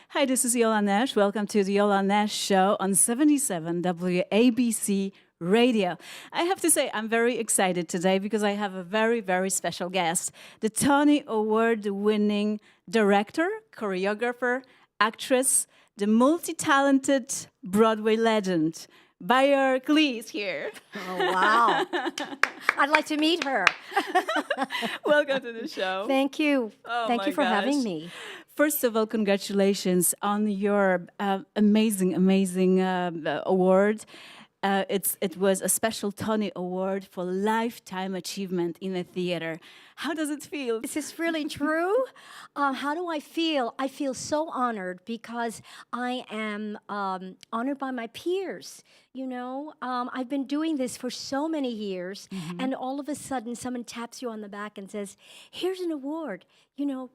Hi, this is Yola Nash. Welcome to the Yola Nash Show on 77 WABC Radio. I have to say, I'm very excited today because I have a very, very special guest, the Tony Award-winning director, choreographer, actress, the multi-talented Broadway legend, BAAYORK Lee is here. Oh, wow. I'd like to meet her. Welcome to the show. Thank you. Oh Thank my you for having gosh. me. First of all, congratulations on your amazing award. It was a special Tony Award for Lifetime Achievement in the Theater. How does it feel? Is this really true? How do I feel? I feel so honored because I am honored by my peers. You know, I've been doing this for so many years, and all of a sudden someone taps you on the back and says, here's an award, you know,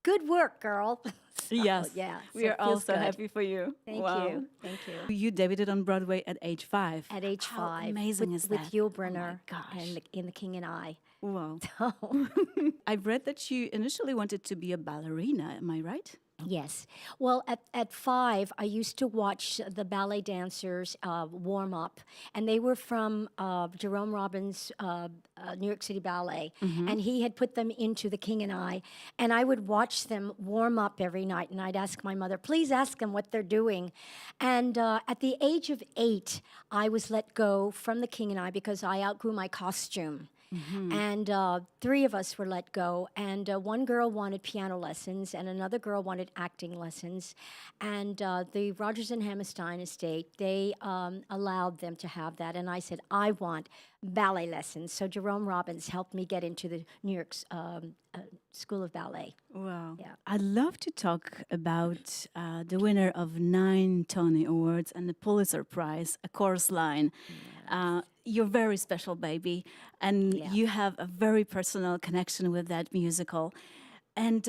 good work, girl. So, Yes, yeah, we so are it feels also good. happy for you. Thank Wow. you. Thank you. You debuted on Broadway at age 5. At age How 5. amazing with, is with that? Yul Oh my Brynner gosh. and in The King and I. Wow. So, I've read that you initially wanted to be a ballerina, am I right? yes. Well, at 5, I used to watch the ballet dancers warm up, and they were from Jerome Robbins' New York City Ballet, and he had put them into The King and I would watch them warm up every night, and I'd ask my mother, please ask them what they're doing. And at the age of 8, I was let go from The King and I because I outgrew my costume. And 3 of us were let go, and one girl wanted piano lessons, and another girl wanted acting lessons. And the Rodgers and Hammerstein estate, they allowed them to have that, and I said, I want ballet lessons. So Jerome Robbins helped me get into the New York's School of Ballet. Wow. Yeah. I'd love to talk about the winner of 9 Tony Awards and the Pulitzer Prize, A Chorus Line. You're very special, baby, and Yeah. you have a very personal connection with that musical. And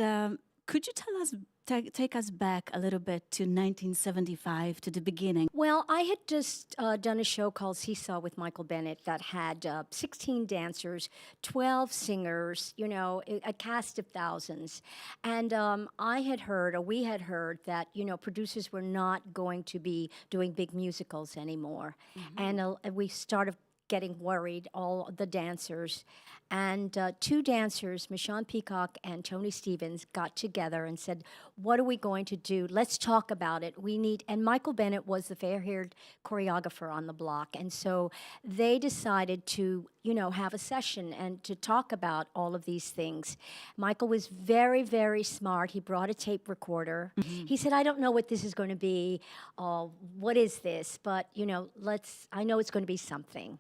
could you tell us, take us back a little bit to 1975, to the beginning? Well, I had just done a show called Seesaw with Michael Bennett that had 16 dancers, 12 singers, you know, a cast of thousands. And I had heard, or we had heard, that, you know, producers were not going to be doing big musicals anymore. And we started getting worried, all the dancers. And 2 dancers, Michonne Peacock and Tony Stevens, got together and said, what are we going to do? Let's talk about it. We need, and Michael Bennett was the fair-haired choreographer on the block. And so they decided to, you know, have a session and to talk about all of these things. Michael was very, very smart. He brought a tape recorder. He said, I don't know what this is going to be. What is this? But, you know, I know it's going to be something.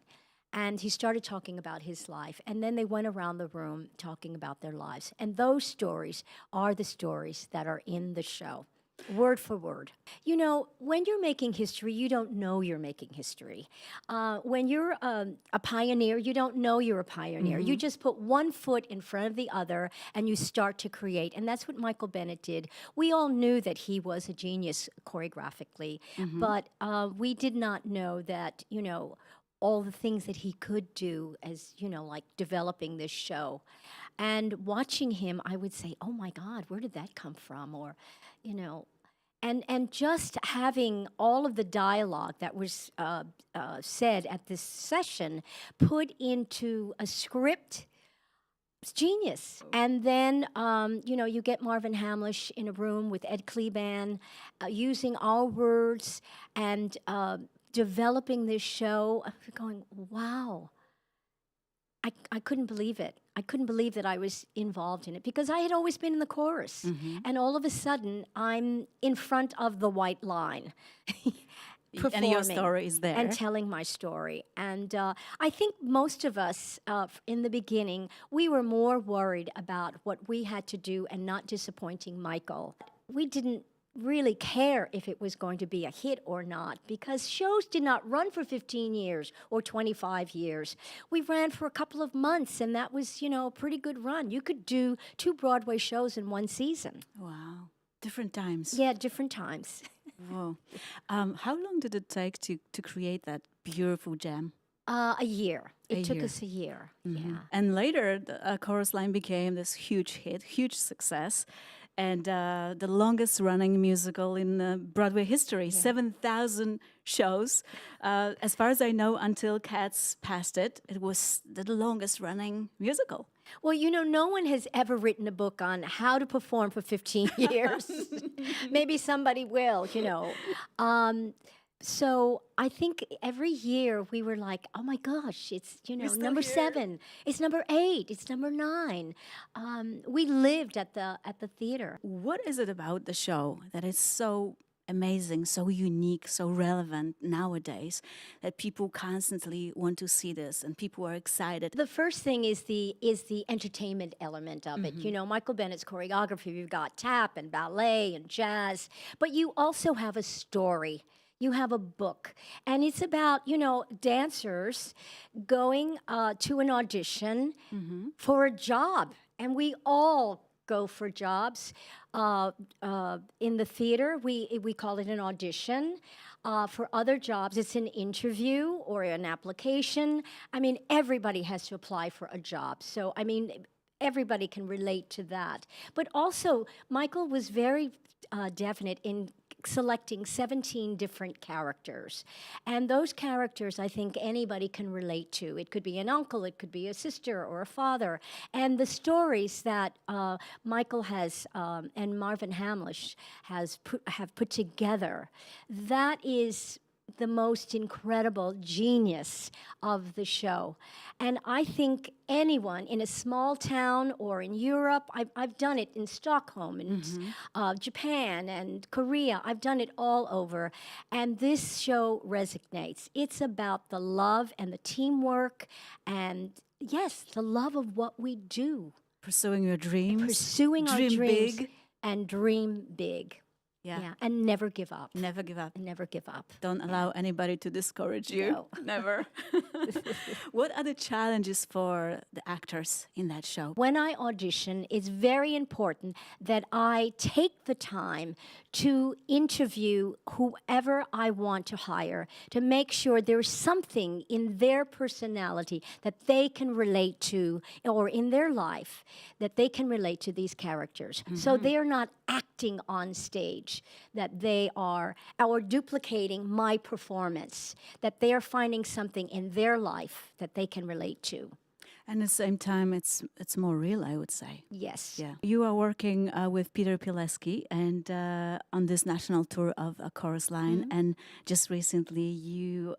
And he started talking about his life. And then they went around the room talking about their lives. And those stories are the stories that are in the show, word for word. You know, when you're making history, you don't know you're making history. When you're a pioneer, you don't know you're a pioneer. You just put one foot in front of the other and you start to create. And that's what Michael Bennett did. We all knew that he was a genius choreographically, but we did not know that, you know, all the things that he could do as, you know, like developing this show. And watching him, I would say, oh my God, where did that come from? Or, you know, and just having all of the dialogue that was said at this session put into a script, it's genius. And then, you know, you get Marvin Hamlish in a room with Ed Kleban, using our words and developing this show. I'm going, wow. I couldn't believe it. I couldn't believe that I was involved in it because I had always been in the chorus. And all of a sudden, I'm in front of the white line. And your story is there. And telling my story. And I think most of us, in the beginning, we were more worried about what we had to do and not disappointing Michael. We didn't really care if it was going to be a hit or not because shows did not run for 15 years or 25 years. We ran for a couple of months, and that was, you know, a pretty good run. You could do 2 Broadway shows in one season. Wow. Different times. Yeah, different times. Whoa. How long did it take to create that beautiful gem? A year. It took year. us a year. Yeah. And later, the Chorus Line became this huge hit, huge success. and the longest running musical in Broadway history, 7,000 shows. As far as I know, until Cats passed it, it was the longest running musical. Well, you know, no one has ever written a book on how to perform for 15 years. Maybe somebody will, you know. So I think every year we were like, oh my gosh, it's, you know, still number here. 7, it's number 8, it's number 9. We lived at the theater. What is it about the show that is so amazing, so unique, so relevant nowadays that people constantly want to see this and people are excited? The first thing is the entertainment element of it. You know, Michael Bennett's choreography, you've got tap and ballet and jazz, but you also have a story. You have a book, and it's about, you know, dancers going to an audition for a job, and we all go for jobs. In the theater, we call it an audition. For other jobs, it's an interview or an application. I mean, everybody has to apply for a job. So, I mean, everybody can relate to that. But also, Michael was very definite in selecting 17 different characters. And those characters, I think anybody can relate to. It could be an uncle, it could be a sister or a father. And the stories that Michael has and Marvin Hamlish have put together, that is the most incredible genius of the show. And I think anyone in a small town or in Europe, I've done it in Stockholm and Japan and Korea, I've done it all over. And this show resonates. It's about the love and the teamwork and, yes, the love of what we do. Pursuing your dreams. Pursuing our dream dreams. big. And dream big. Yeah. And never give up. Never give up. Never give up. Don't allow anybody to discourage you. No. Never. What are the challenges for the actors in that show? When I audition, it's very important that I take the time to interview whoever I want to hire to make sure there's something in their personality that they can relate to, or in their life that they can relate to these characters. So they're not acting on stage, that they are or duplicating my performance, that they are finding something in their life that they can relate to. And at the same time, it's more real, I would say. Yes. Yeah. You are working with Peter Pileski and on this national tour of A Chorus Line. And just recently you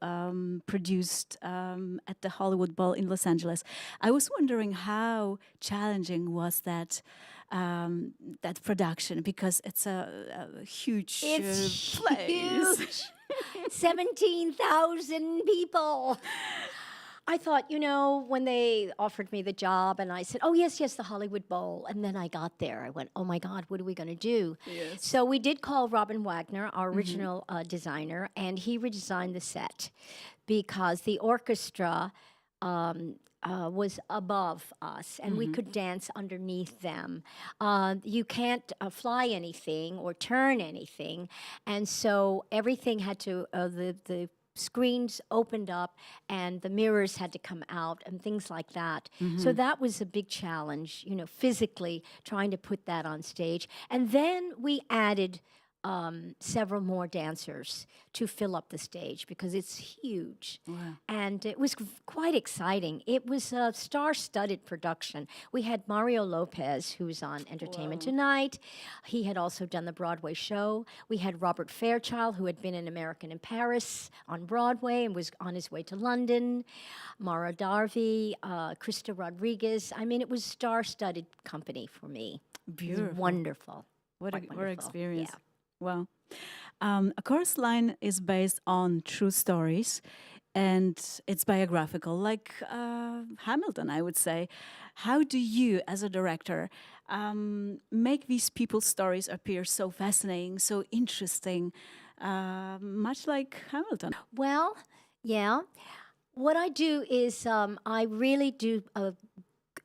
produced at the Hollywood Bowl in Los Angeles. I was wondering how challenging was that that production, because it's a huge place. Huge. 17,000 people. I thought, you know, when they offered me the job and I said, oh, yes, the Hollywood Bowl. And then I got there. I went, oh, my God, what are we going to do? Yes. So we did call Robin Wagner, our original designer, and he redesigned the set because the orchestra was above us, and we could dance underneath them. You can't fly anything or turn anything, and so everything had to, the screens opened up and the mirrors had to come out and things like that. So that was a big challenge, you know, physically trying to put that on stage. And then we added several more dancers to fill up the stage because it's huge. Wow. And it was quite exciting. It was a star-studded production. We had Mario Lopez, who's on Entertainment Tonight. He had also done the Broadway show. We had Robert Fairchild, who had been an American in Paris on Broadway and was on his way to London. Mara Darby, Krista Rodriguez. I mean, it was star-studded company for me. Beautiful. It was wonderful. What a Wonderful. experience. Yeah. Wow. A Chorus Line is based on true stories and it's biographical, like Hamilton, I would say. How do you, as a director, make these people's stories appear so fascinating, so interesting, much like Hamilton? Well, yeah. What I do is I really do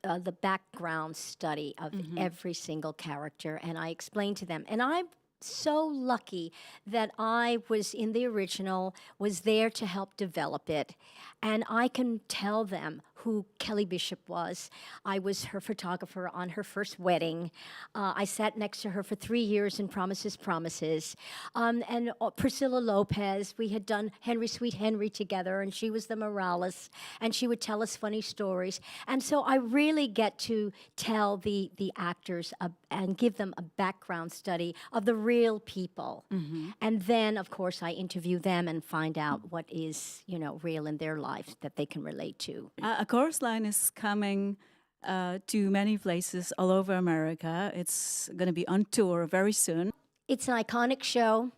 the background study of every single character, and I explain to them. And I'm so lucky that I was in the original, was there to help develop it, and I can tell them who Kelly Bishop was. I was her photographer on her first wedding. I sat next to her for 3 years in Promises, Promises. And Priscilla Lopez, we had done Henry Sweet Henry together, and she was the Morales, and she would tell us funny stories. And so I really get to tell the actors and give them a background study of the real people. And then, of course, I interview them and find out what is, you know, real in their life that they can relate to. A Chorus Line is coming to many places all over America. It's going to be on tour very soon. It's an iconic show.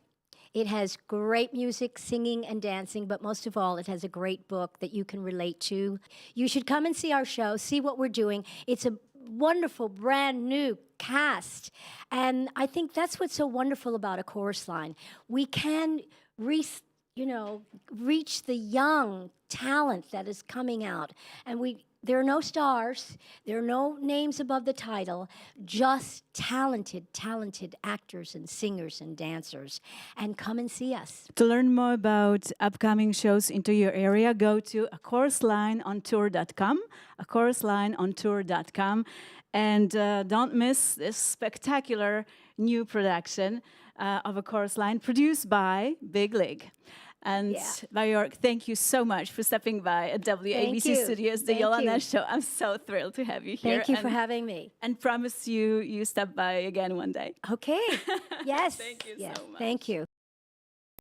It has great music, singing and dancing, but most of all, it has a great book that you can relate to. You should come and see our show, see what we're doing. It's a wonderful, brand new cast. And I think that's what's so wonderful about A Chorus Line. We can reach the young talent that is coming out. And there are no stars, there are no names above the title, just talented actors and singers and dancers. And come and see us. To learn more about upcoming shows into your area, go to achoruslineontour.com, achoruslineontour.com, and don't miss this spectacular new production of A Chorus Line produced by Big League. And BAAYORK, thank you so much for stepping by at WABC Studios, the Yola Nash Show. I'm so thrilled to have you here. Thank you for having me. And promise you step by again one day. Okay. Yes. Thank you yes. so much. Thank you.